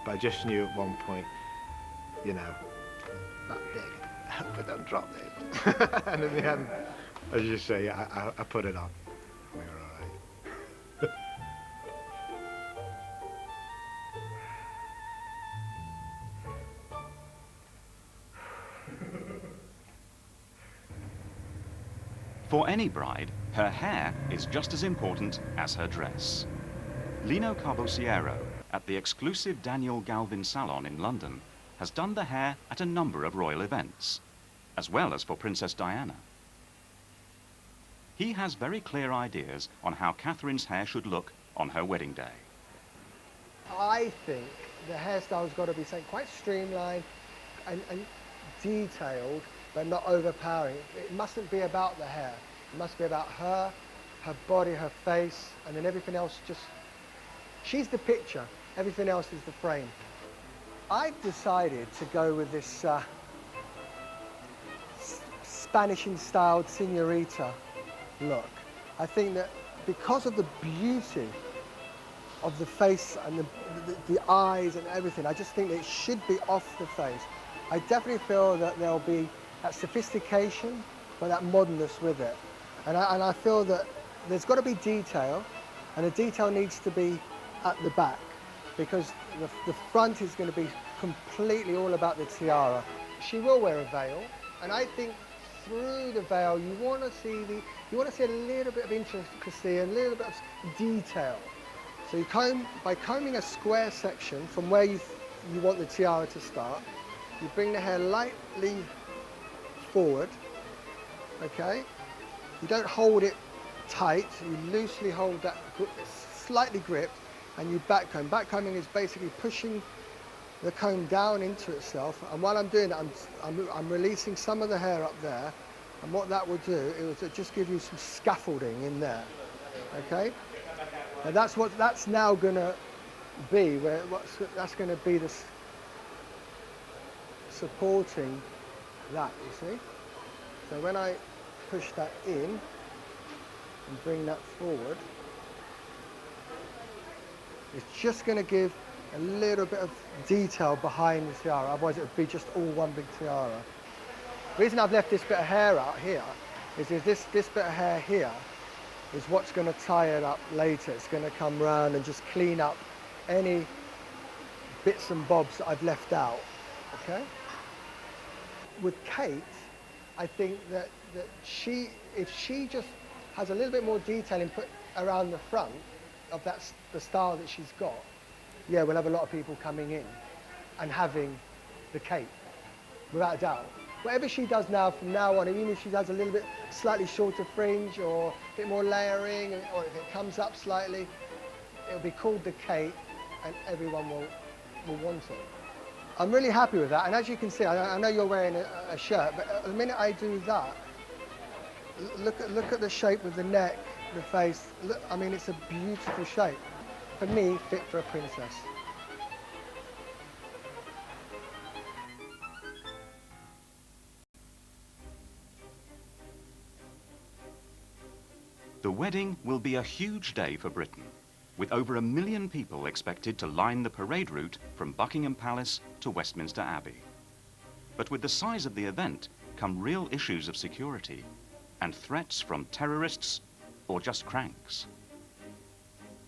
But I just knew at one point, you know, that big, but don't drop it. And in the end, as you say, I put it on. We were all right. For any bride, her hair is just as important as her dress. Lino Carbosiero, at the exclusive Daniel Galvin salon in London, has done the hair at a number of royal events, as well as for Princess Diana. He has very clear ideas on how Catherine's hair should look on her wedding day. I think the hairstyle's got to be something quite streamlined and detailed, but not overpowering. It mustn't be about the hair. It must be about her, her body, her face, and then everything else just... She's the picture, everything else is the frame. I've decided to go with this Spanish-styled señorita look. I think that because of the beauty of the face and the eyes and everything, I just think it should be off the face. I definitely feel that there'll be that sophistication, but that modernness with it. And I feel that there's got to be detail, and the detail needs to be at the back, because the front is going to be completely all about the tiara. She will wear a veil, and I think through the veil you want to see a little bit of intricacy, a little bit of detail. So you by combing a square section from where you want the tiara to start, you bring the hair lightly forward, okay? You don't hold it tight, you loosely hold that, slightly gripped, and you backcomb. Backcombing is basically pushing the comb down into itself, and while I'm doing that, I'm releasing some of the hair up there, and what that will do is just give you some scaffolding in there, okay? And that's what that's now going to be, that's going to be the supporting that, you see? So when I push that in and bring that forward, it's just going to give a little bit of detail behind the tiara, otherwise it would be just all one big tiara. The reason I've left this bit of hair out here is this bit of hair here is what's going to tie it up later. It's going to come round and just clean up any bits and bobs that I've left out, okay? With Kate, I think that if she just has a little bit more detailing put around the front of the style that she's got, yeah, we'll have a lot of people coming in and having the cape, without a doubt. Whatever she does now, from now on, even if she does a little bit slightly shorter fringe or a bit more layering, or if it comes up slightly, it'll be called the cape and everyone will want it. I'm really happy with that, and as you can see, I know you're wearing a shirt, but the minute I do that, look at the shape of the neck, the face. Look, I mean, it's a beautiful shape. For me, fit for a princess. The wedding will be a huge day for Britain, with over 1 million people expected to line the parade route from Buckingham Palace to Westminster Abbey. But with the size of the event come real issues of security and threats from terrorists or just cranks.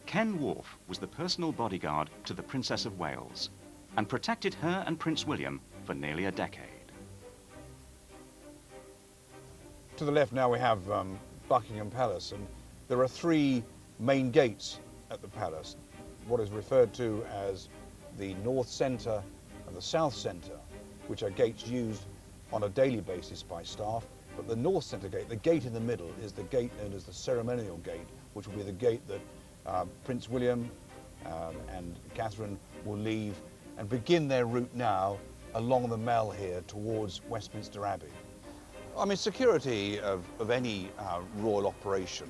Ken Wharf was the personal bodyguard to the Princess of Wales and protected her and Prince William for nearly a decade. To the left now we have Buckingham Palace, and there are 3 main gates at the palace, what is referred to as the North Centre and the South Centre, which are gates used on a daily basis by staff. But the North Centre gate, the gate in the middle, is the gate known as the ceremonial gate, which will be the gate that Prince William and Catherine will leave and begin their route now along the Mall here towards Westminster Abbey. I mean, security of any royal operation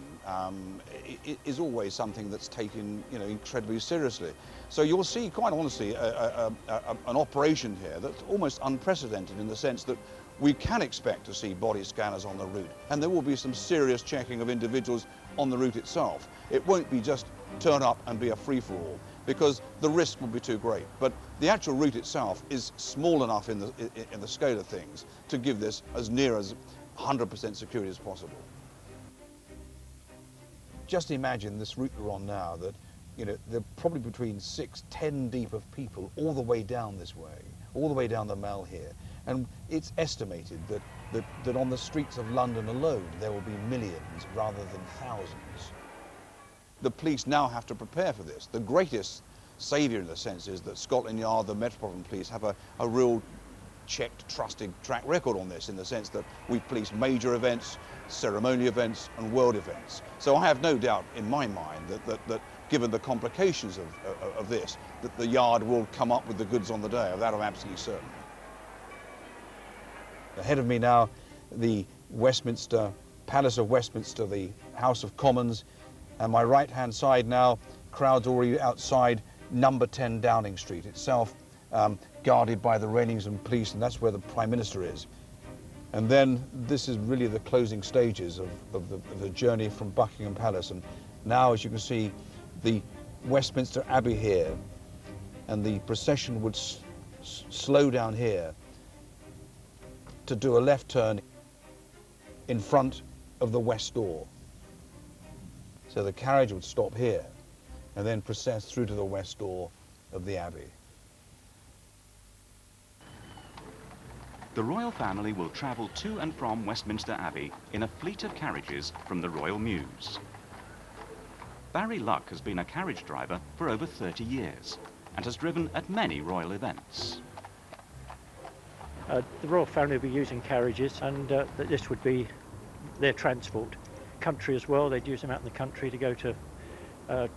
is always something that's taken, incredibly seriously. So you'll see, quite honestly, an operation here that's almost unprecedented in the sense that we can expect to see body scanners on the route, and there will be some serious checking of individuals on the route itself. It won't be just turn up and be a free-for-all, because the risk would be too great. But the actual route itself is small enough in the scale of things to give this as near as 100% security as possible. Just imagine this route we're on now, that, you know, there are probably between 6-10 deep of people all the way down this way, all the way down the Mall here. And it's estimated that on the streets of London alone, there will be millions rather than thousands. The police now have to prepare for this. The greatest saviour, in a sense, is that Scotland Yard, the Metropolitan Police, have a real checked, trusted track record on this, in the sense that we police major events, ceremonial events and world events. So I have no doubt in my mind that given the complications of this, that the Yard will come up with the goods on the day. Of that I'm absolutely certain. Ahead of me now, the Westminster, Palace of Westminster, the House of Commons, and my right-hand side now, crowds already outside number 10 Downing Street itself, guarded by the railings and police, and that's where the Prime Minister is. And then this is really the closing stages of the journey from Buckingham Palace. And now, as you can see, the Westminster Abbey here, and the procession would slow down here to do a left turn in front of the west door. So the carriage would stop here and then process through to the west door of the Abbey. The royal family will travel to and from Westminster Abbey in a fleet of carriages from the Royal Mews. Barry Luck has been a carriage driver for over 30 years and has driven at many royal events. The royal family will be using carriages, and this would be their transport. Country as well, they'd use them out in the country to go to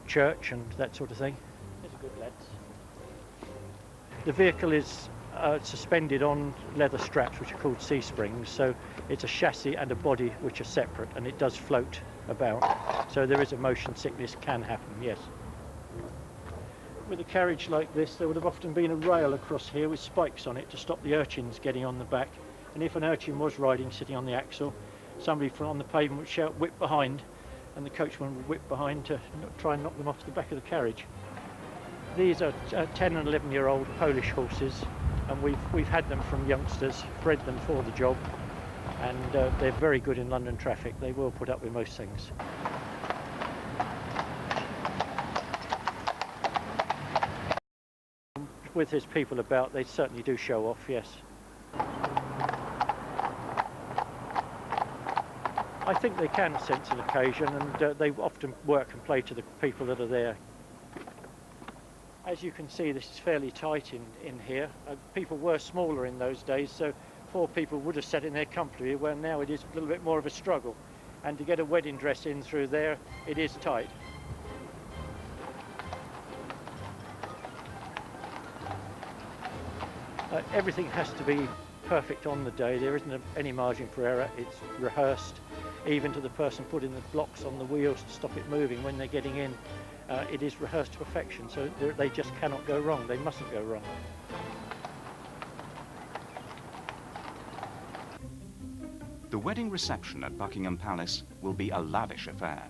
church and that sort of thing. There's a good lads. The vehicle is suspended on leather straps, which are called C-springs, so it's a chassis and a body which are separate, and it does float about. So there is a motion sickness can happen, yes. With a carriage like this, there would have often been a rail across here with spikes on it to stop the urchins getting on the back. And if an urchin was riding, sitting on the axle, somebody from on the pavement would shout, "Whip behind," and the coachman would whip behind to try and knock them off the back of the carriage. These are 10 and 11-year-old Polish horses, and we've had them from youngsters, bred them for the job, and they're very good in London traffic. They will put up with most things. With his people about, they certainly do show off, yes. I think they can sense an occasion, and they often work and play to the people that are there. As you can see, this is fairly tight in here. People were smaller in those days, so 4 people would have sat in there comfortably, where now it is a little bit more of a struggle. And to get a wedding dress in through there, it is tight. Everything has to be perfect on the day. There isn't any margin for error. It's rehearsed, even to the person putting the blocks on the wheels to stop it moving when they're getting in. It is rehearsed to perfection, so they just cannot go wrong. They mustn't go wrong. The wedding reception at Buckingham Palace will be a lavish affair.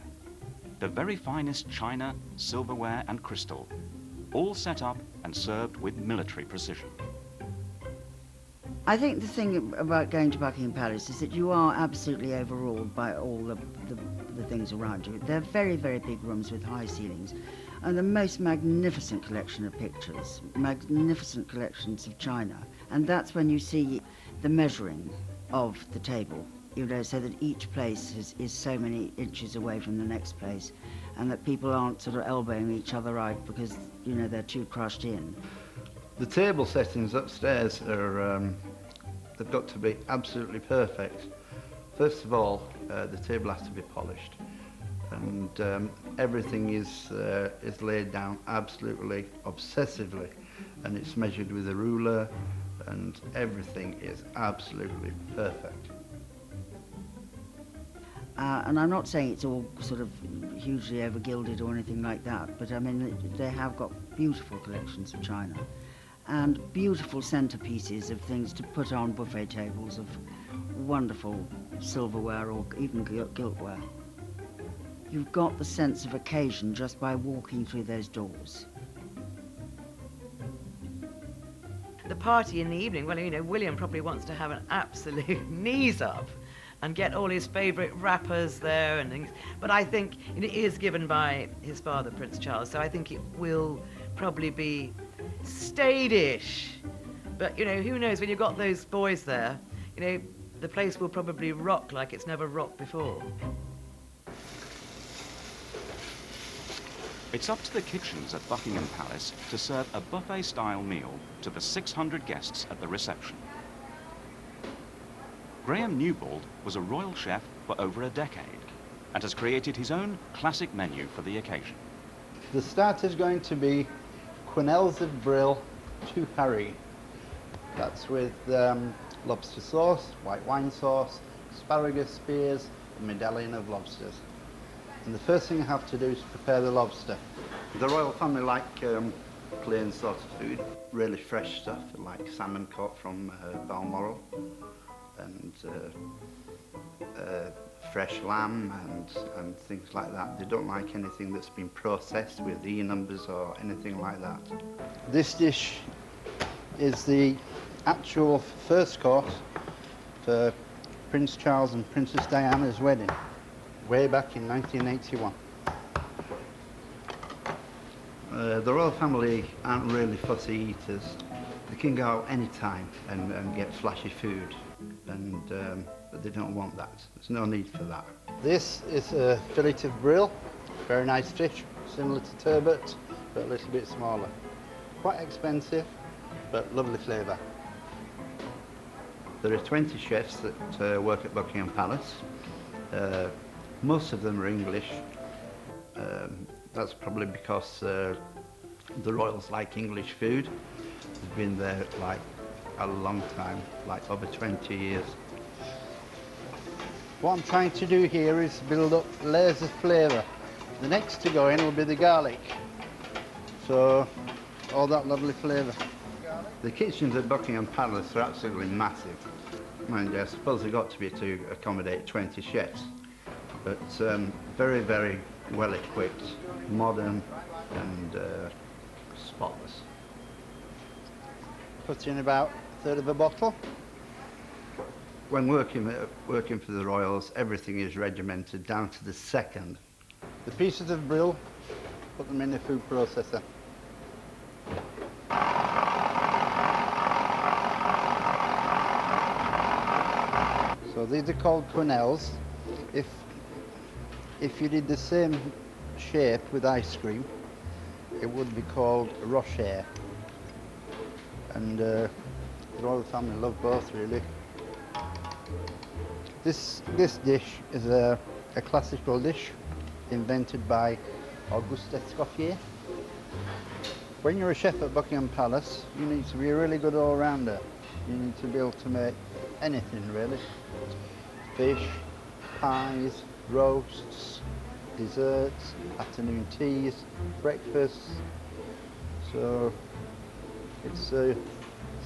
The very finest china, silverware and crystal, all set up and served with military precision. I think the thing about going to Buckingham Palace is that you are absolutely overawed by all the things around you. They're very, very big rooms with high ceilings, and the most magnificent collection of pictures, magnificent collections of china. And that's when you see the measuring of the table, you know, so that each place is so many inches away from the next place, and that people aren't sort of elbowing each other out because, you know, they're too crushed in. The table settings upstairs are, they've got to be absolutely perfect. First of all, the table has to be polished, and everything is laid down absolutely obsessively, and it's measured with a ruler, and everything is absolutely perfect. And I'm not saying it's all sort of hugely over-gilded or anything like that, but I mean, they have got beautiful collections of china and beautiful centerpieces of things to put on buffet tables, of wonderful silverware or even giltware. You've got the sense of occasion just by walking through those doors. The party in the evening, well, you know, William probably wants to have an absolute knees up and get all his favourite rappers there and things. But I think it is given by his father, Prince Charles, so I think it will probably be stadish. But, you know, who knows, when you've got those boys there, you know, the place will probably rock like it's never rocked before. It's up to the kitchens at Buckingham Palace to serve a buffet-style meal to the 600 guests at the reception. Graham Newbold was a royal chef for over a decade and has created his own classic menu for the occasion. The start is going to be quenelles of brill to Harry. That's with lobster sauce, white wine sauce, asparagus spears, and medallion of lobsters. And the first thing you have to do is prepare the lobster. The royal family like plain sort of food, really fresh stuff like salmon caught from Balmoral and fresh lamb and things like that. They don't like anything that's been processed with E numbers or anything like that. This dish is the actual first course for Prince Charles and Princess Diana's wedding, way back in 1981. The royal family aren't really fussy eaters. They can go out any time and get flashy food, but they don't want that. There's no need for that. This is a fillet of brill, very nice fish, similar to turbot, but a little bit smaller. Quite expensive, but lovely flavour. There are 20 chefs that work at Buckingham Palace. Most of them are English. That's probably because the royals like English food. They've been there like a long time, like over 20 years. What I'm trying to do here is build up layers of flavour. The next to go in will be the garlic. So, all that lovely flavour. The kitchens at Buckingham Palace are absolutely massive. And I suppose they've got to be to accommodate 20 chefs. But very, very well equipped, modern and spotless. Put in about a third of a bottle. When working for the royals, everything is regimented down to the second. The pieces of brill, put them in the food processor. So these are called quenelles. If you did the same shape with ice cream, it would be called rocher. And the royal family love both, really. This dish is a classical dish invented by Auguste Escoffier. When you're a chef at Buckingham Palace, you need to be a really good all-rounder. You need to be able to make anything, really. Fish, pies, roasts, desserts, afternoon teas, breakfasts. So it's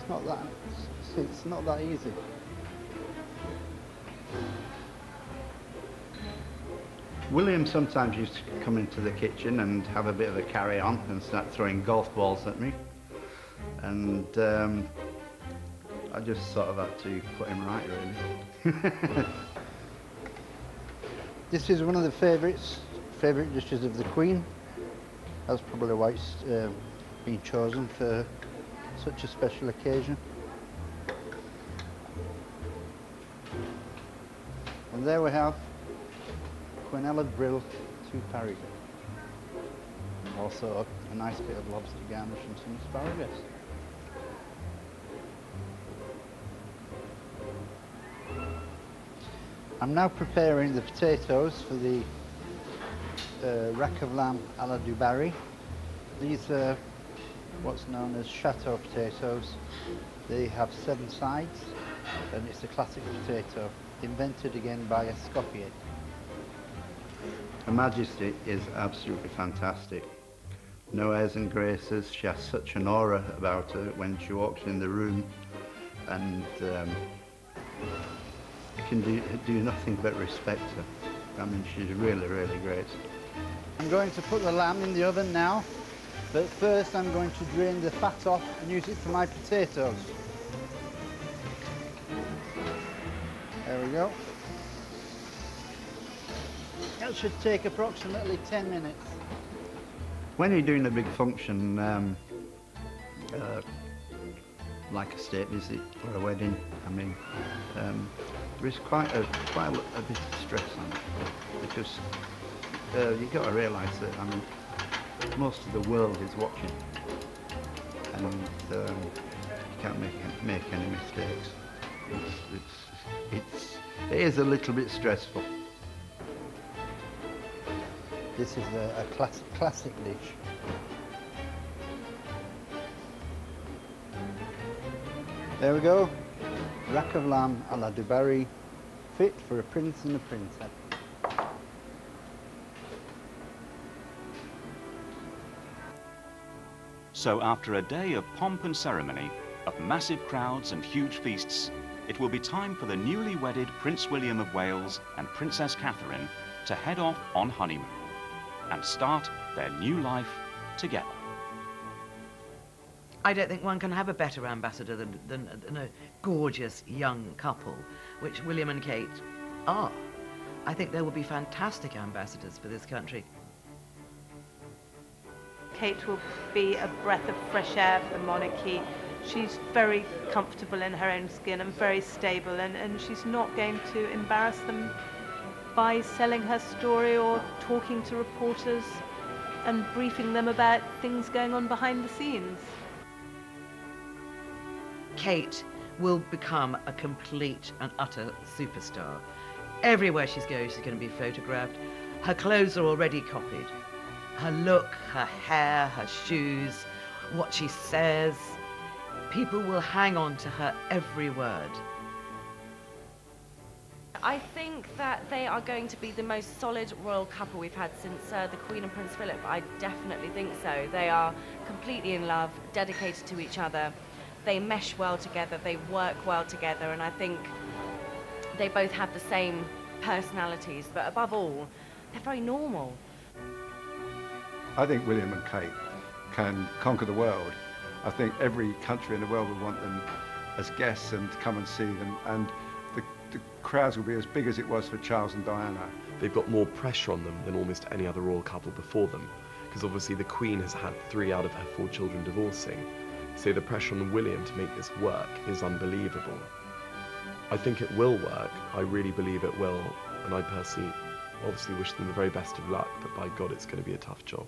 not that easy. William sometimes used to come into the kitchen and have a bit of a carry-on and start throwing golf balls at me, and I just sort of had to put him right, really. This is one of the favourite dishes of the Queen. That's probably why it's been chosen for such a special occasion. And there we have quenelle of brill to Paris. Also a nice bit of lobster garnish and some asparagus. I'm now preparing the potatoes for the rack of lamb à la du Barry. These are what's known as chateau potatoes. They have 7 sides and it's a classic potato, invented again by Escoffier. Her Majesty is absolutely fantastic. No airs and graces. She has such an aura about her when she walks in the room, and can do nothing but respect her. I mean, she's really, really great. I'm going to put the lamb in the oven now, but first I'm going to drain the fat off and use it for my potatoes. There we go. That should take approximately 10 minutes. When you're doing a big function, like a state visit or a wedding, I mean, there is quite a bit of stress on it, because you've got to realise that, I mean, most of the world is watching, and you can't make any mistakes. It is a little bit stressful. This is a classic dish. There we go. Rack of lamb à la Dubarry, fit for a prince and a princess. So after a day of pomp and ceremony, of massive crowds and huge feasts, it will be time for the newly wedded Prince William of Wales and Princess Catherine to head off on honeymoon and start their new life together. I don't think one can have a better ambassador than a gorgeous young couple, which William and Kate are. I think they will be fantastic ambassadors for this country. Kate will be a breath of fresh air for the monarchy. She's very comfortable in her own skin and very stable, and she's not going to embarrass them by selling her story or talking to reporters and briefing them about things going on behind the scenes. Kate will become a complete and utter superstar. Everywhere she goes, she's going to be photographed. Her clothes are already copied. Her look, her hair, her shoes, what she says. People will hang on to her every word. I think that they are going to be the most solid royal couple we've had since the Queen and Prince Philip. I definitely think so. They are completely in love, dedicated to each other. They mesh well together, they work well together, and I think they both have the same personalities, but above all, they're very normal. I think William and Kate can conquer the world. I think every country in the world will want them as guests and to come and see them, and the crowds will be as big as it was for Charles and Diana. They've got more pressure on them than almost any other royal couple before them, because obviously the Queen has had 3 out of her 4 children divorcing. So the pressure on William to make this work is unbelievable. I think it will work. I really believe it will. And I personally obviously wish them the very best of luck, but by God, it's going to be a tough job.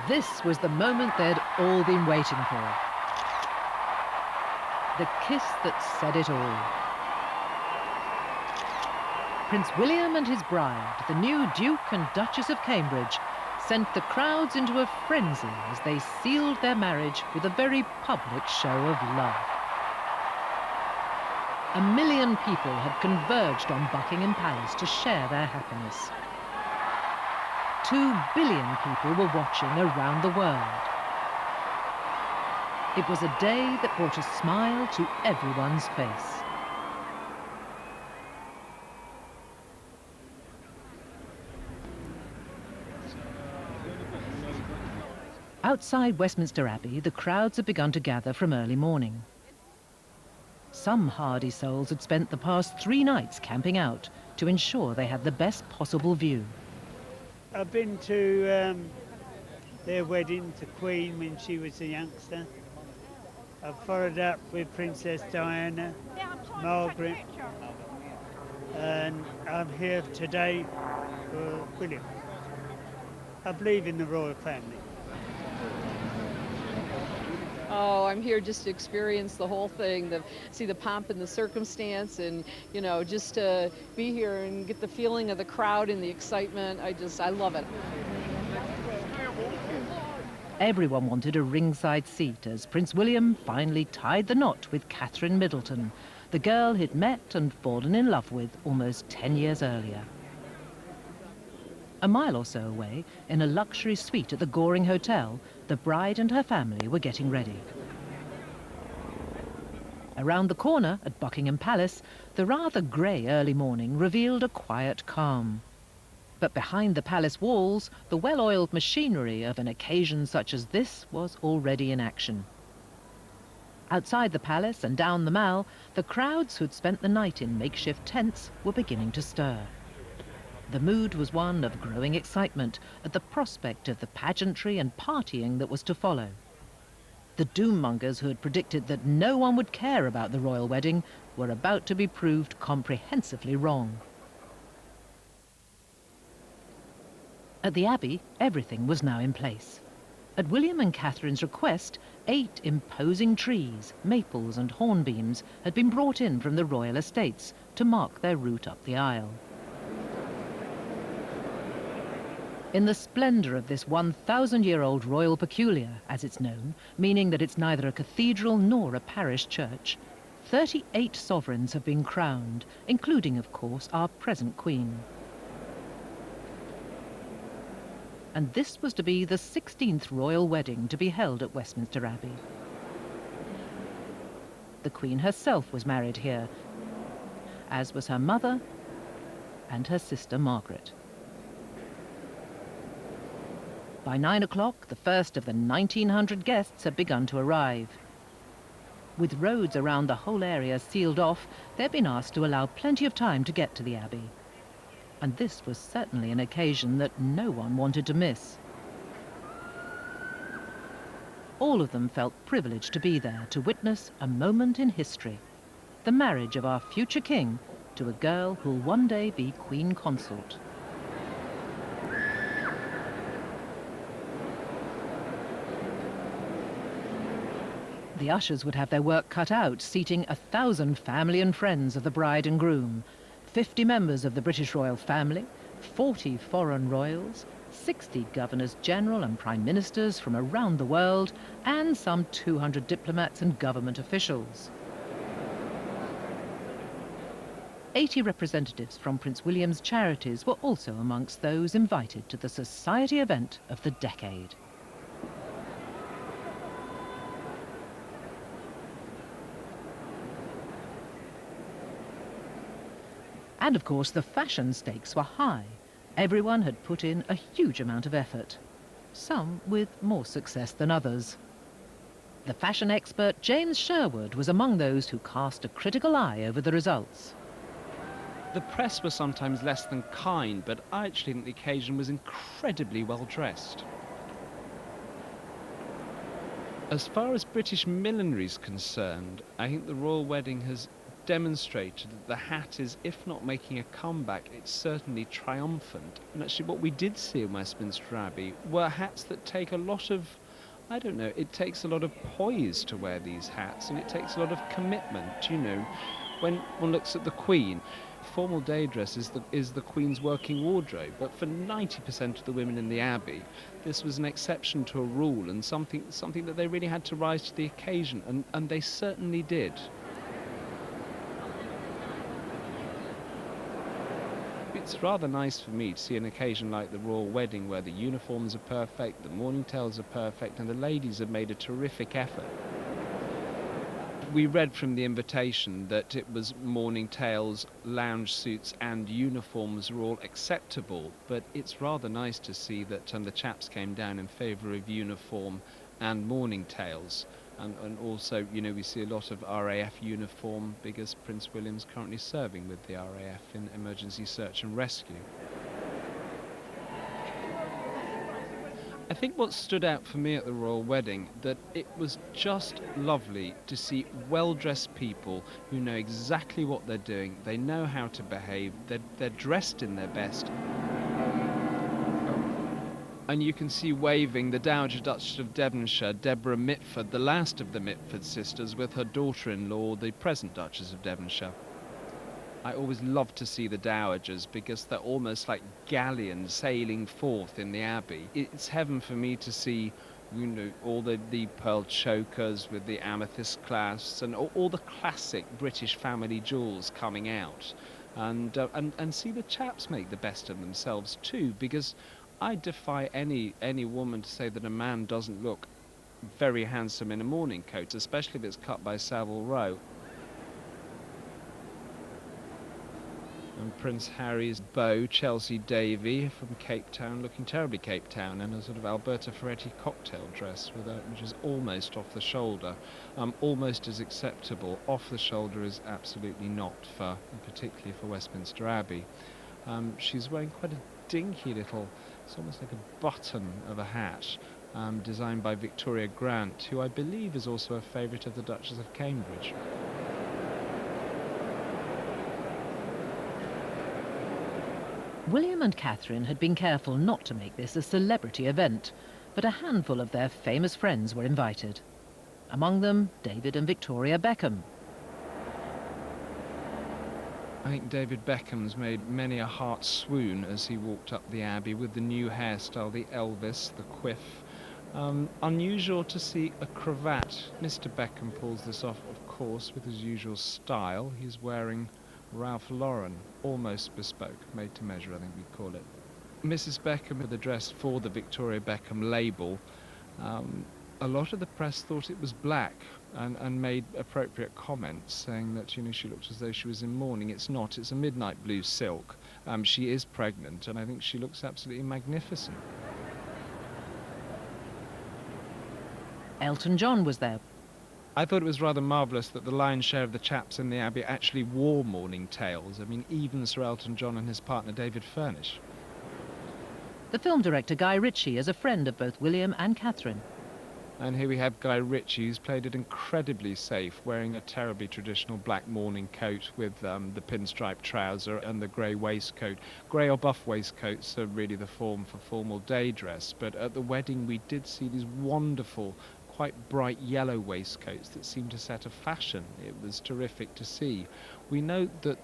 This was the moment they'd all been waiting for. The kiss that said it all. Prince William and his bride, the new Duke and Duchess of Cambridge, sent the crowds into a frenzy as they sealed their marriage with a very public show of love. 1 million people had converged on Buckingham Palace to share their happiness. 2 billion people were watching around the world. It was a day that brought a smile to everyone's face. Outside Westminster Abbey, the crowds had begun to gather from early morning. Some hardy souls had spent the past 3 nights camping out to ensure they had the best possible view. I've been to their wedding to Queen when she was a youngster. I've followed up with Princess Diana, Margaret, and I'm here today for William. I believe in the royal family. Oh, I'm here just to experience the whole thing, see the pomp and the circumstance, and, you know, just to be here and get the feeling of the crowd and the excitement. I love it. Everyone wanted a ringside seat as Prince William finally tied the knot with Catherine Middleton, the girl he'd met and fallen in love with almost 10 years earlier. A mile or so away, in a luxury suite at the Goring Hotel, the bride and her family were getting ready. Around the corner at Buckingham Palace, the rather grey early morning revealed a quiet calm. But behind the palace walls, the well-oiled machinery of an occasion such as this was already in action. Outside the palace and down the Mall, the crowds who'd spent the night in makeshift tents were beginning to stir. The mood was one of growing excitement at the prospect of the pageantry and partying that was to follow. The doommongers who had predicted that no one would care about the royal wedding were about to be proved comprehensively wrong. At the Abbey, everything was now in place. At William and Catherine's request, 8 imposing trees, maples and hornbeams, had been brought in from the royal estates to mark their route up the aisle. In the splendour of this 1,000-year-old royal peculiar, as it's known, meaning that it's neither a cathedral nor a parish church, 38 sovereigns have been crowned, including, of course, our present Queen. And this was to be the 16th royal wedding to be held at Westminster Abbey. The Queen herself was married here, as was her mother and her sister Margaret. By 9 o'clock, the first of the 1,900 guests had begun to arrive. With roads around the whole area sealed off, they'd been asked to allow plenty of time to get to the Abbey. And this was certainly an occasion that no one wanted to miss. All of them felt privileged to be there to witness a moment in history, the marriage of our future king to a girl who'll one day be Queen Consort. The ushers would have their work cut out, seating 1,000 family and friends of the bride and groom, 50 members of the British royal family, 40 foreign royals, 60 governors-general and prime ministers from around the world, and some 200 diplomats and government officials. 80 representatives from Prince William's charities were also amongst those invited to the society event of the decade. And of course, the fashion stakes were high. Everyone had put in a huge amount of effort, some with more success than others. The fashion expert James Sherwood was among those who cast a critical eye over the results. The press were sometimes less than kind, but I actually think the occasion was incredibly well dressed. As far as British millinery is concerned, I think the royal wedding has demonstrated that the hat is, if not making a comeback, it's certainly triumphant. And actually what we did see in Westminster Abbey were hats that take a lot of, I don't know, it takes a lot of poise to wear these hats, and it takes a lot of commitment, you know. When one looks at the Queen, formal day dress is the Queen's working wardrobe, but for 90% of the women in the Abbey, this was an exception to a rule and something that they really had to rise to the occasion, and they certainly did. It's rather nice for me to see an occasion like the royal wedding where the uniforms are perfect, the mourning tales are perfect, and the ladies have made a terrific effort. We read from the invitation that it was mourning tales, lounge suits and uniforms were all acceptable, but it's rather nice to see that the chaps came down in favour of uniform and mourning tales. And also, you know, we see a lot of RAF uniform because Prince William's currently serving with the RAF in emergency search and rescue. I think what stood out for me at the royal wedding, that it was just lovely to see well-dressed people who know exactly what they're doing, they know how to behave, they're dressed in their best. And you can see waving the Dowager Duchess of Devonshire, Deborah Mitford, the last of the Mitford sisters, with her daughter-in-law, the present Duchess of Devonshire. I always love to see the dowagers because they're almost like galleons sailing forth in the Abbey. It's heaven for me to see, you know, all the pearl chokers with the amethyst clasps and all the classic British family jewels coming out, and see the chaps make the best of themselves too, because I defy any woman to say that a man doesn't look very handsome in a morning coat, especially if it's cut by Savile Row. And Prince Harry's beau, Chelsea Davy, from Cape Town, looking terribly Cape Town, in a sort of Alberta Ferretti cocktail dress, which is almost off the shoulder, almost as acceptable. Off the shoulder is absolutely not, particularly for Westminster Abbey. She's wearing quite a dinky little, it's almost like a button of a hat, designed by Victoria Grant, who I believe is also a favourite of the Duchess of Cambridge. William and Catherine had been careful not to make this a celebrity event, but a handful of their famous friends were invited. Among them, David and Victoria Beckham. I think David Beckham's made many a heart swoon as he walked up the Abbey with the new hairstyle, the Elvis, the quiff. Unusual to see a cravat. Mr. Beckham pulls this off, of course, with his usual style. He's wearing Ralph Lauren, almost bespoke, made to measure, I think we'd call it. Mrs. Beckham had the dress for the Victoria Beckham label. A lot of the press thought it was black and made appropriate comments, saying that, you know, she looked as though she was in mourning. It's not, it's a midnight blue silk. She is pregnant, and I think she looks absolutely magnificent. Elton John was there. I thought it was rather marvellous that the lion's share of the chaps in the Abbey actually wore mourning tales. I mean, even Sir Elton John and his partner David Furnish. The film director Guy Ritchie is a friend of both William and Catherine. And here we have Guy Ritchie, who's played it incredibly safe, wearing a terribly traditional black morning coat with the pinstripe trouser and the grey waistcoat. Grey or buff waistcoats are really the form for formal day dress, but at the wedding we did see these wonderful, quite bright yellow waistcoats that seemed to set a fashion. It was terrific to see. We know that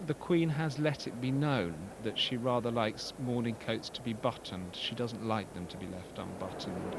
the Queen has let it be known that she rather likes morning coats to be buttoned. She doesn't like them to be left unbuttoned.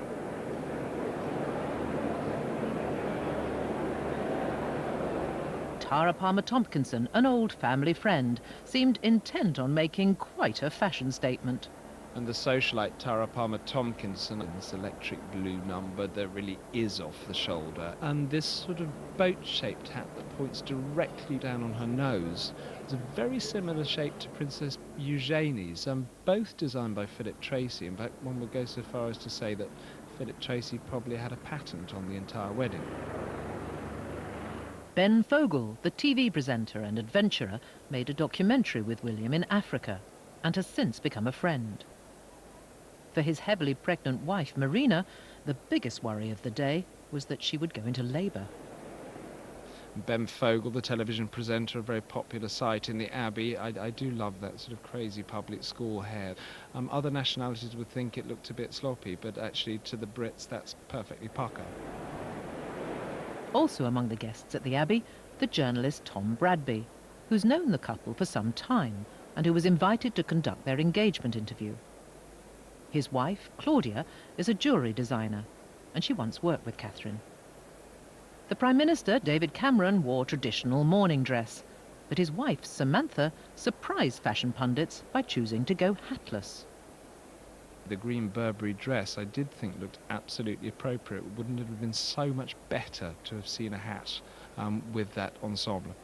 Tara Palmer-Tompkinson, an old family friend, seemed intent on making quite a fashion statement. And the socialite Tara Palmer-Tompkinson in this electric blue number that really is off the shoulder. And this sort of boat-shaped hat that points directly down on her nose. It's a very similar shape to Princess Eugenie's, both designed by Philip Tracy. In fact, one would go so far as to say that Philip Tracy probably had a patent on the entire wedding. Ben Fogle, the TV presenter and adventurer, made a documentary with William in Africa and has since become a friend. For his heavily pregnant wife, Marina, the biggest worry of the day was that she would go into labour. Ben Fogle, the television presenter, a very popular sight in the Abbey. I do love that sort of crazy public school hair. Other nationalities would think it looked a bit sloppy, but actually to the Brits that's perfectly pucker. Also among the guests at the Abbey, the journalist Tom Bradby, who's known the couple for some time and who was invited to conduct their engagement interview. His wife, Claudia, is a jewellery designer, and she once worked with Catherine. The Prime Minister, David Cameron, wore traditional morning dress, but his wife, Samantha, surprised fashion pundits by choosing to go hatless. The green Burberry dress I did think looked absolutely appropriate. Wouldn't it have been so much better to have seen a hat with that ensemble?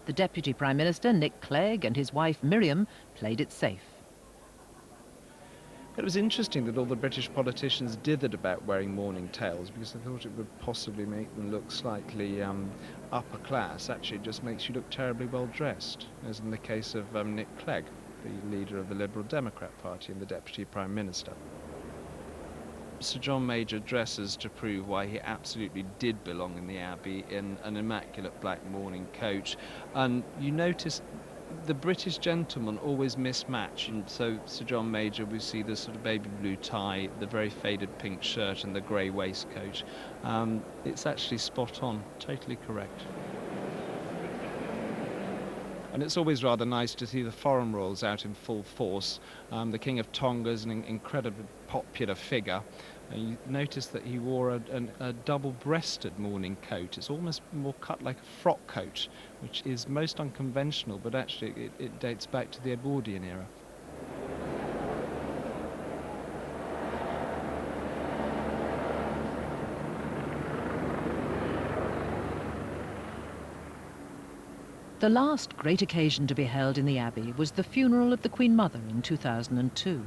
The Deputy Prime Minister, Nick Clegg, and his wife, Miriam, played it safe. It was interesting that all the British politicians dithered about wearing mourning tails because I thought it would possibly make them look slightly upper class. Actually, it just makes you look terribly well dressed, as in the case of Nick Clegg, the leader of the Liberal Democrat Party and the Deputy Prime Minister. Sir John Major dresses to prove why he absolutely did belong in the Abbey in an immaculate black mourning coat, and you notice the British gentlemen always mismatch, and so Sir John Major, we see the sort of baby blue tie, the very faded pink shirt and the grey waistcoat. It's actually spot on, totally correct. And it's always rather nice to see the foreign royals out in full force. The King of Tonga is an incredibly popular figure. You notice that he wore a double-breasted morning coat. It's almost more cut like a frock coat, which is most unconventional, but actually it dates back to the Edwardian era. The last great occasion to be held in the Abbey was the funeral of the Queen Mother in 2002.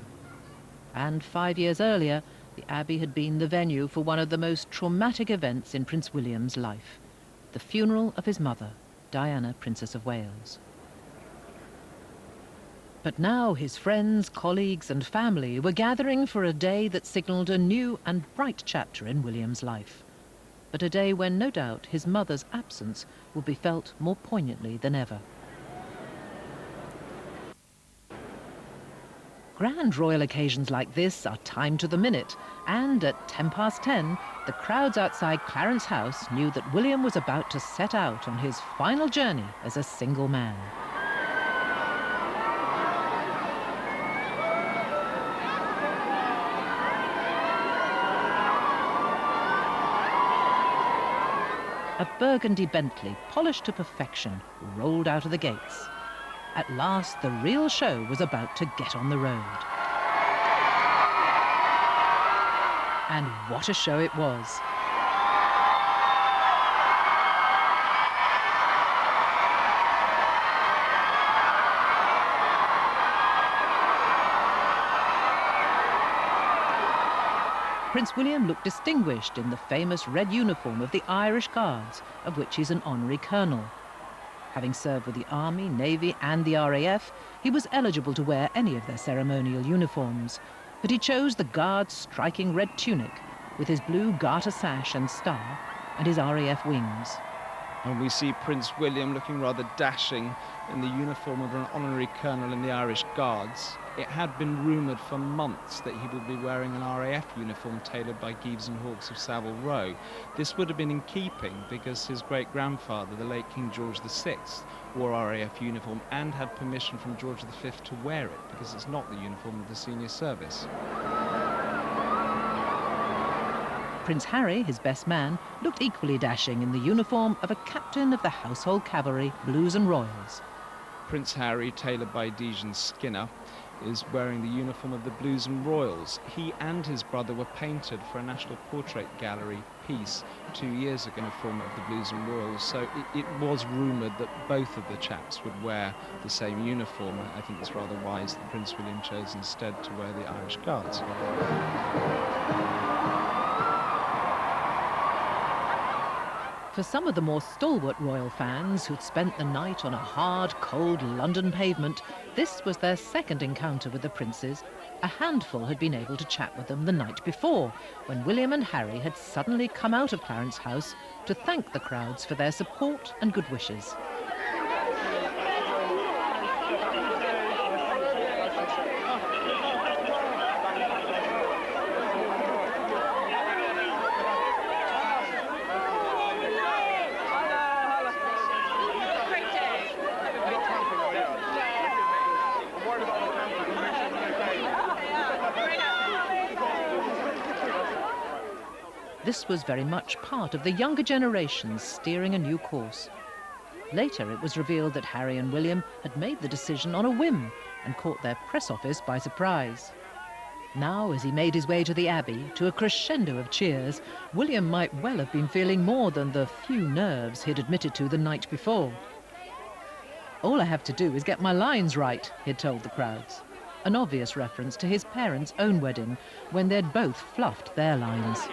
And 5 years earlier, the Abbey had been the venue for one of the most traumatic events in Prince William's life, the funeral of his mother, Diana, Princess of Wales. But now his friends, colleagues and family were gathering for a day that signalled a new and bright chapter in William's life. But a day when, no doubt, his mother's absence will be felt more poignantly than ever. Grand royal occasions like this are timed to the minute, and at 10:10, the crowds outside Clarence House knew that William was about to set out on his final journey as a single man. A burgundy Bentley, polished to perfection, rolled out of the gates. At last, the real show was about to get on the road. And what a show it was. Prince William looked distinguished in the famous red uniform of the Irish Guards, of which he's an honorary colonel. Having served with the Army, Navy and the RAF, he was eligible to wear any of their ceremonial uniforms, but he chose the Guards' striking red tunic with his blue garter sash and star and his RAF wings. And we see Prince William looking rather dashing in the uniform of an honorary colonel in the Irish Guards. It had been rumoured for months that he would be wearing an RAF uniform tailored by Geeves and Hawkes of Savile Row. This would have been in keeping because his great-grandfather, the late King George VI, wore RAF uniform and had permission from George V to wear it because it's not the uniform of the senior service. Prince Harry, his best man, looked equally dashing in the uniform of a captain of the Household Cavalry, Blues and Royals. Prince Harry, tailored by Dijon Skinner, is wearing the uniform of the Blues and Royals. He and his brother were painted for a National Portrait Gallery piece 2 years ago in the form of the Blues and Royals, so it was rumoured that both of the chaps would wear the same uniform. I think it's rather wise that Prince William chose instead to wear the Irish Guards. For some of the more stalwart royal fans who'd spent the night on a hard, cold London pavement, this was their second encounter with the princes. A handful had been able to chat with them the night before, when William and Harry had suddenly come out of Clarence House to thank the crowds for their support and good wishes. This was very much part of the younger generations steering a new course. Later, it was revealed that Harry and William had made the decision on a whim and caught their press office by surprise. Now, as he made his way to the Abbey, to a crescendo of cheers, William might well have been feeling more than the few nerves he'd admitted to the night before. "All I have to do is get my lines right," he'd told the crowds. An obvious reference to his parents' own wedding, when they'd both fluffed their lines.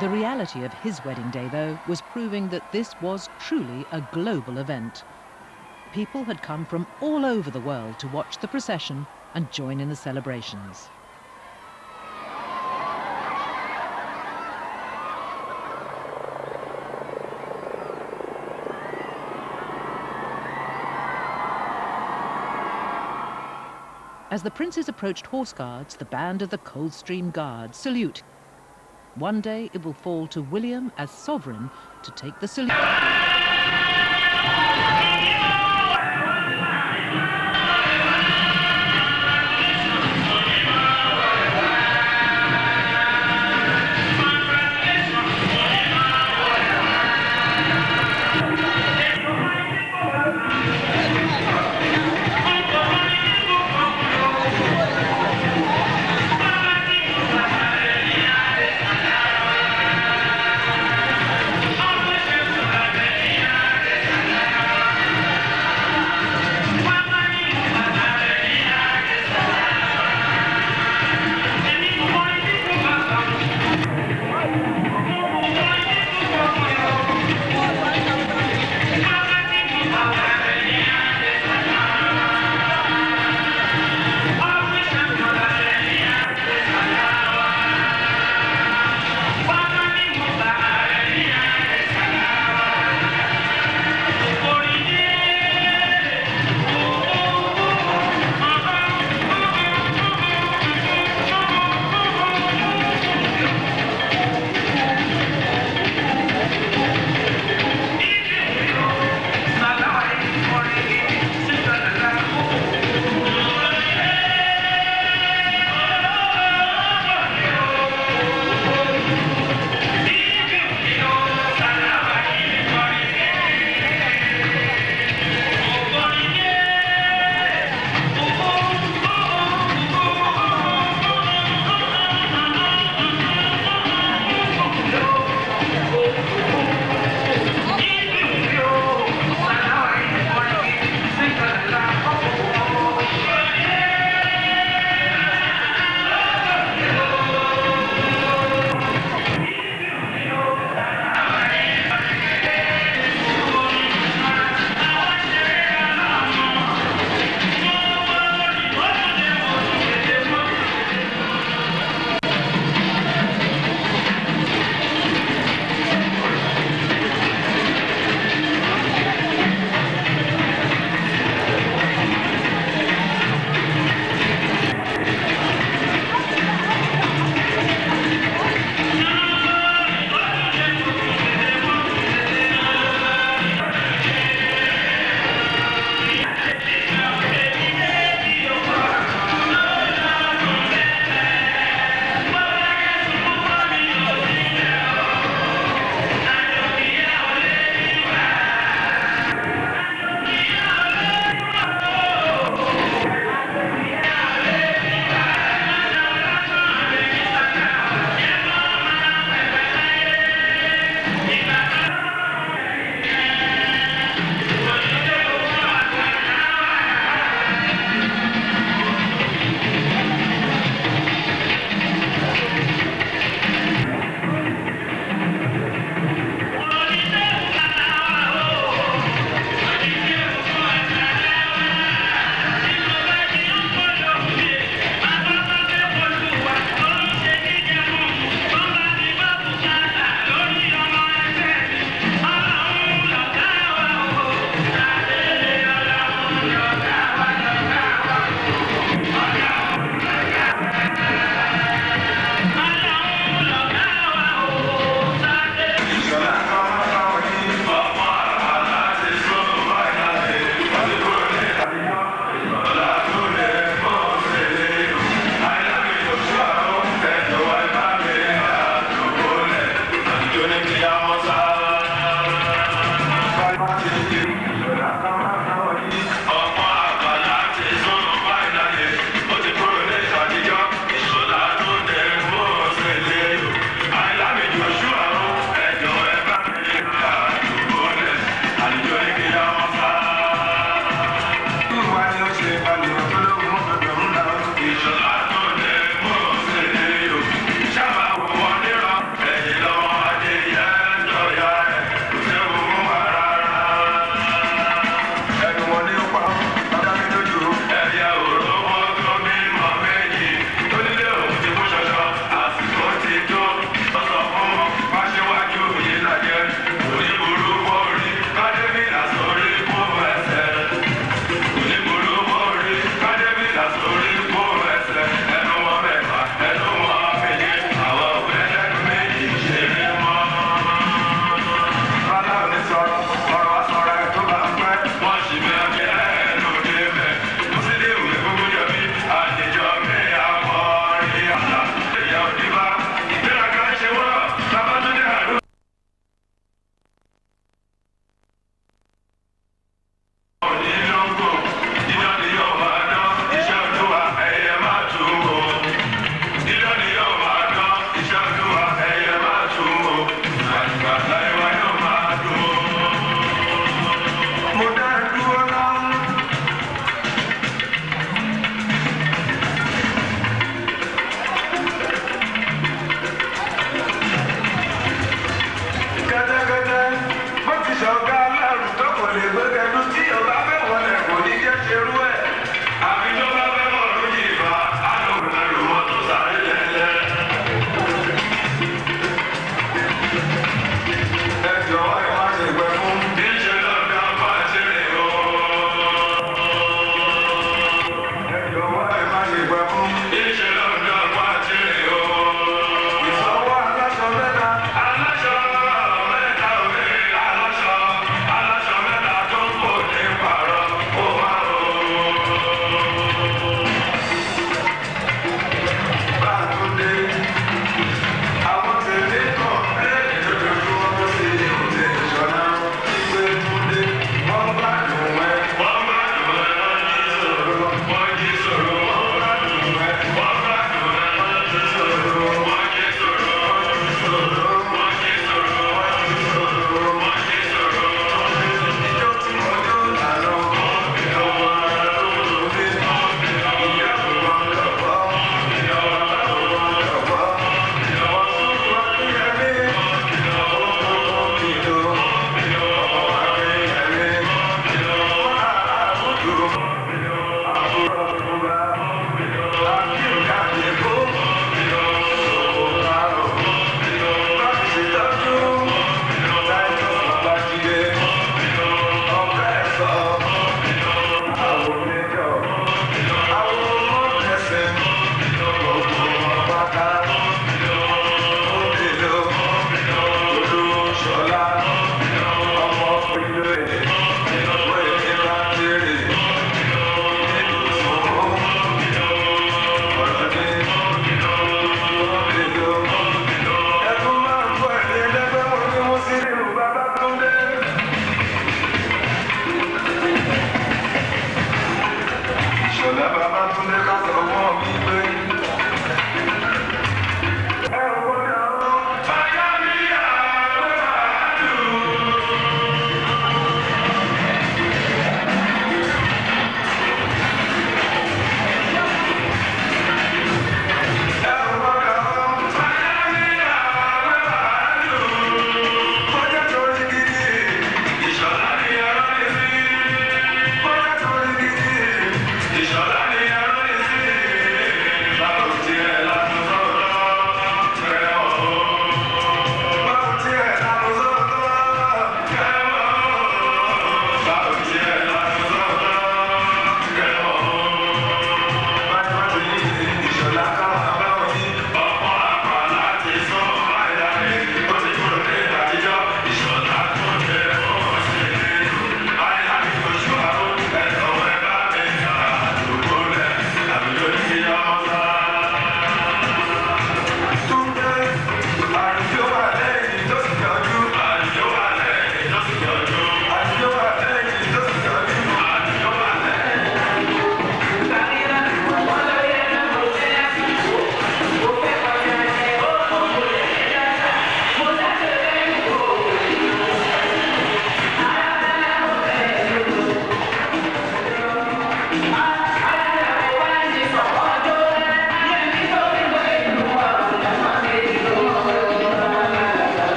The reality of his wedding day, though, was proving that this was truly a global event. People had come from all over the world to watch the procession and join in the celebrations. As the princes approached Horse Guards, the band of the Coldstream Guards salute. One day it will fall to William as sovereign to take the salute.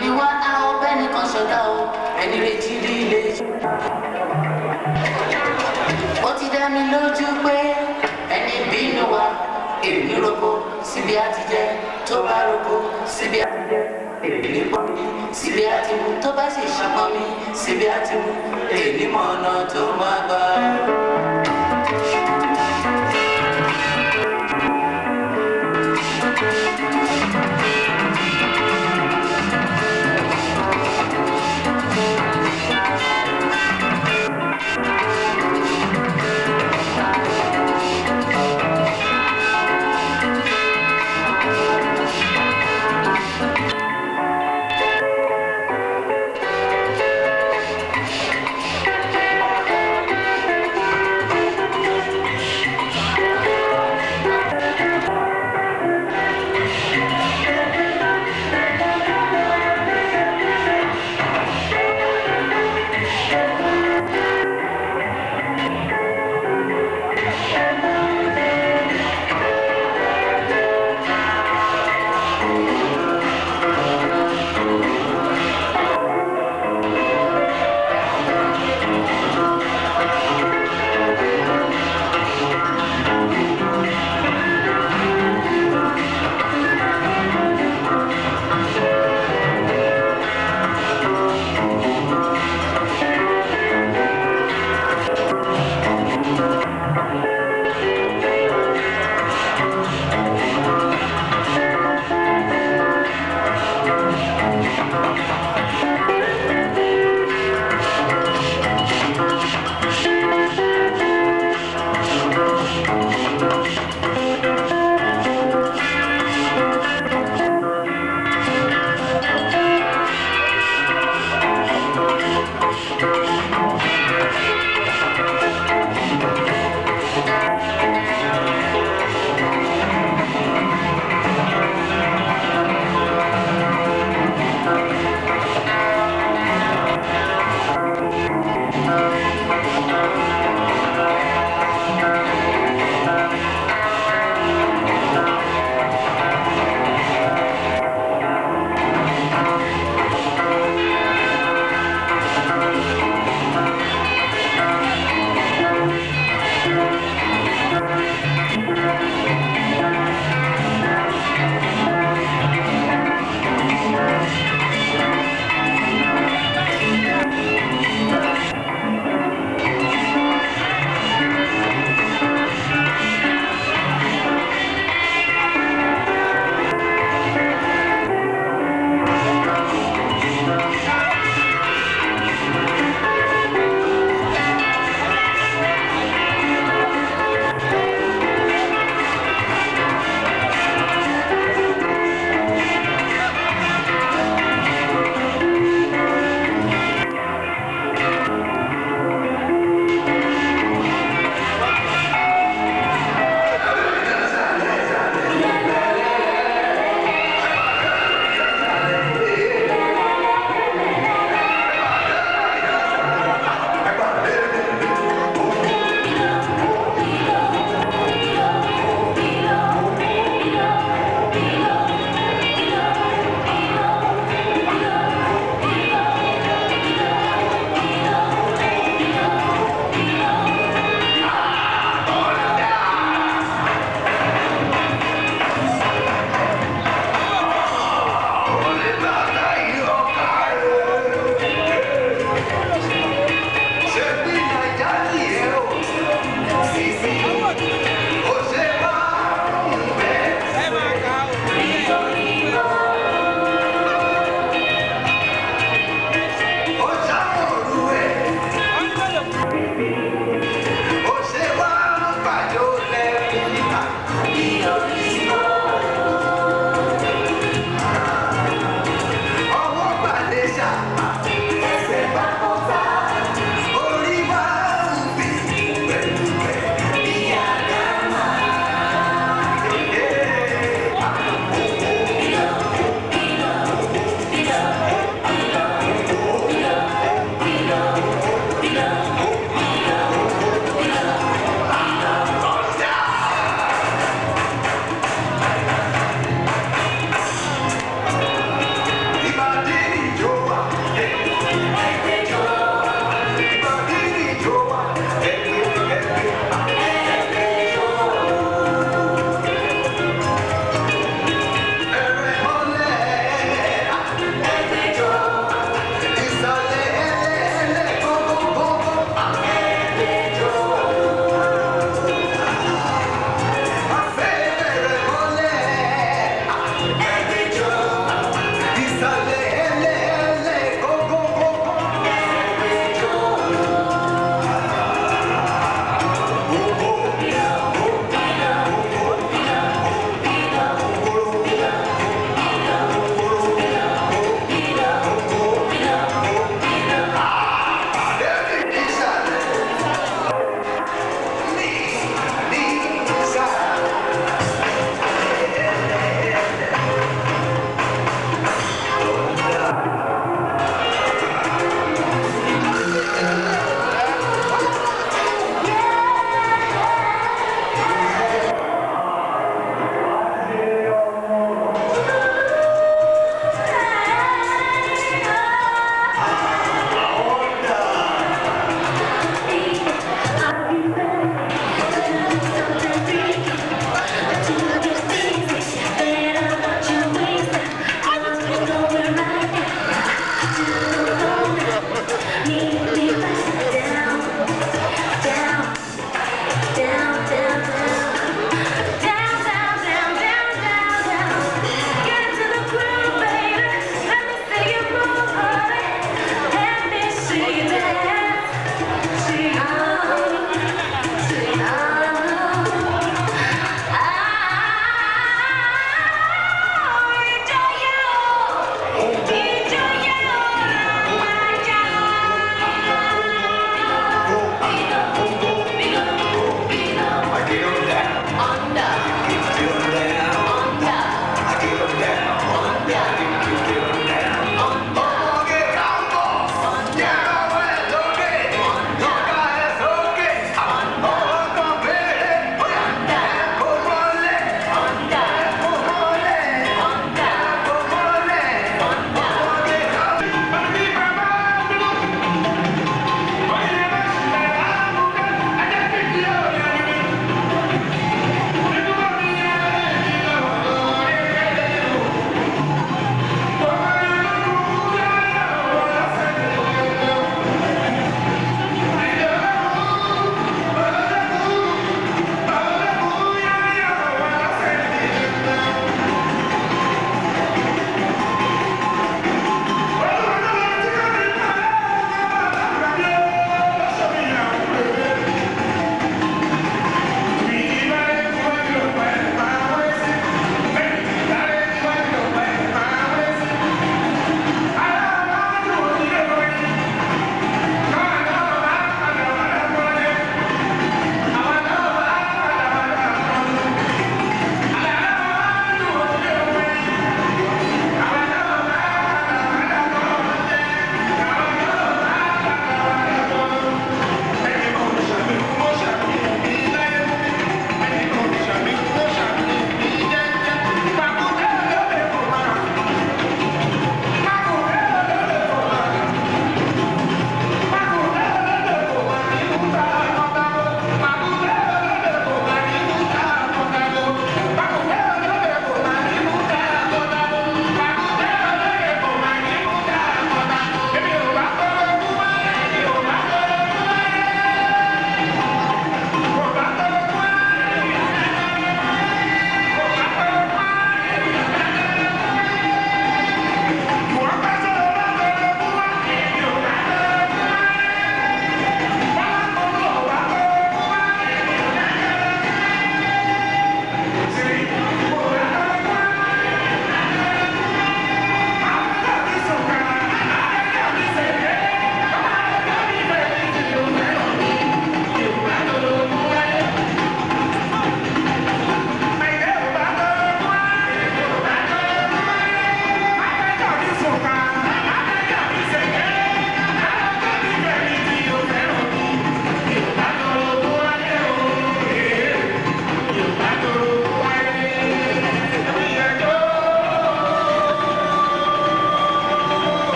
ni wá àwọn bẹ́ẹ̀ nìkan ṣọ̀dá o ẹni retí rí ilé. Ó ti dá mi lójú pé ẹni bínú wa èmi roko síbi àtijẹ́ tó bá roko síbi àtijẹ́ èmi pọ̀ mi síbi àtìmú tó bá sì ṣàpọ̀ mi síbi àtìmú èmi mọ̀ ọ̀nà tó máa gbà.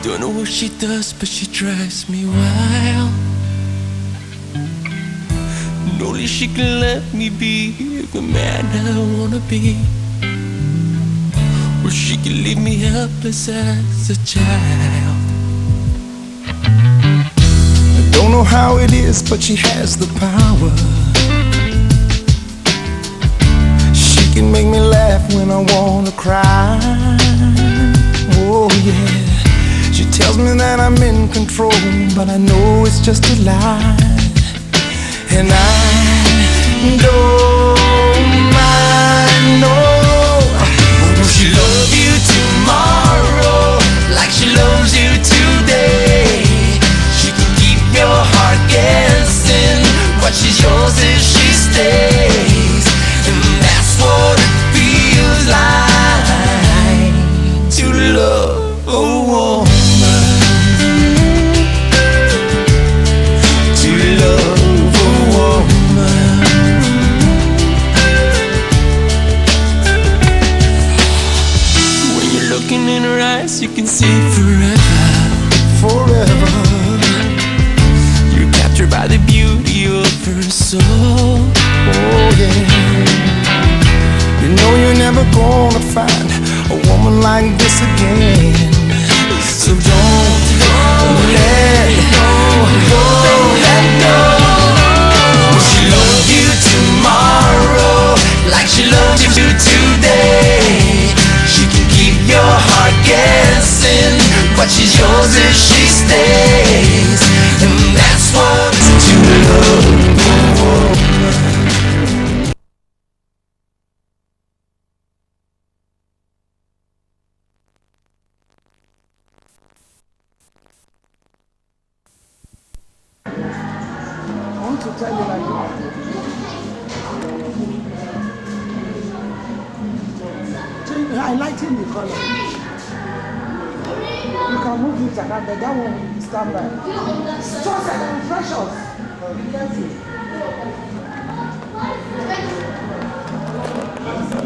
Don't know what she does, but she drives me wild. And only she can let me be the man I wanna be. Or she can leave me helpless as a child. I don't know how it is, but she has the power. She can make me laugh when I wanna cry. Oh yeah. She tells me that I'm in control, but I know it's just a lie. And I don't mind, no. Will she love you tomorrow like she loves you today? She can keep your heart guessing, but she's yours if she stays. And that's what it feels like to love a woman. To love a woman. When you're looking in her eyes, you can see forever, forever. You're captured by the beauty of her soul. Oh yeah. You know you're never gonna find a woman like this again. So don't let go. Don't let go. Will she love you tomorrow like she loves you today? She can keep your heart guessing, but she's yours if she stays. And that's what to love a woman. I want to tell you like I lighten the color. You can move it around, but that one will stand by. Just like precious. Be careful.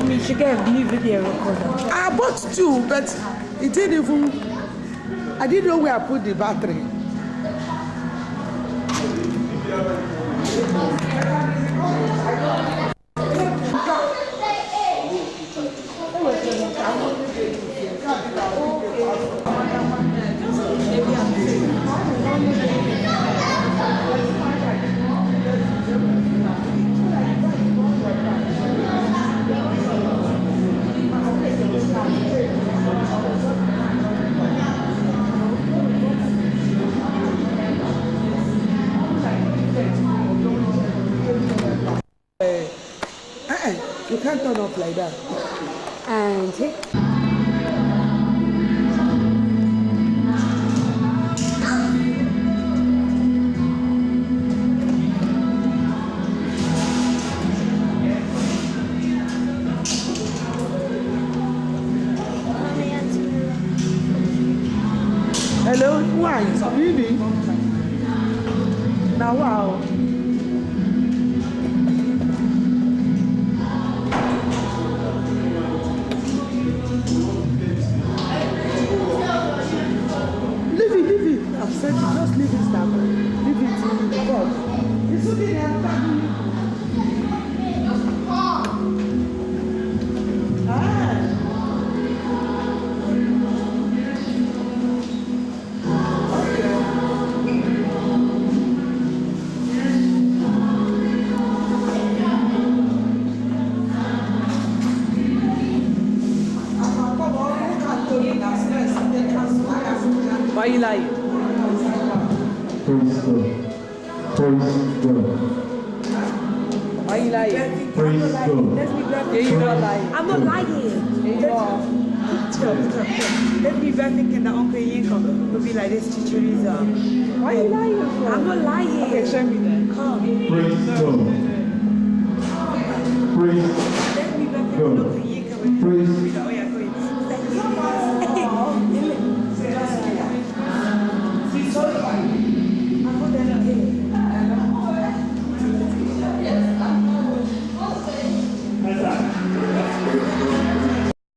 You should get a new video recorder. I bought two, but it didn't even. I didn't know where I put the battery. You can't turn off like that. And take. Hello, why? Really? Now, wow. I've said just leave it down. Leave it in the box. It's okay, why you like it? Why you lying? Yeah, you not lying. I'm not lying. Yeah, you are. Let me back thinking that Uncle Yinko will be like this to Teresa. Why are you lying for? I'm not lying. Okay, show me then. Come. Let me back thinking Uncle Yinko will be like, oh yeah.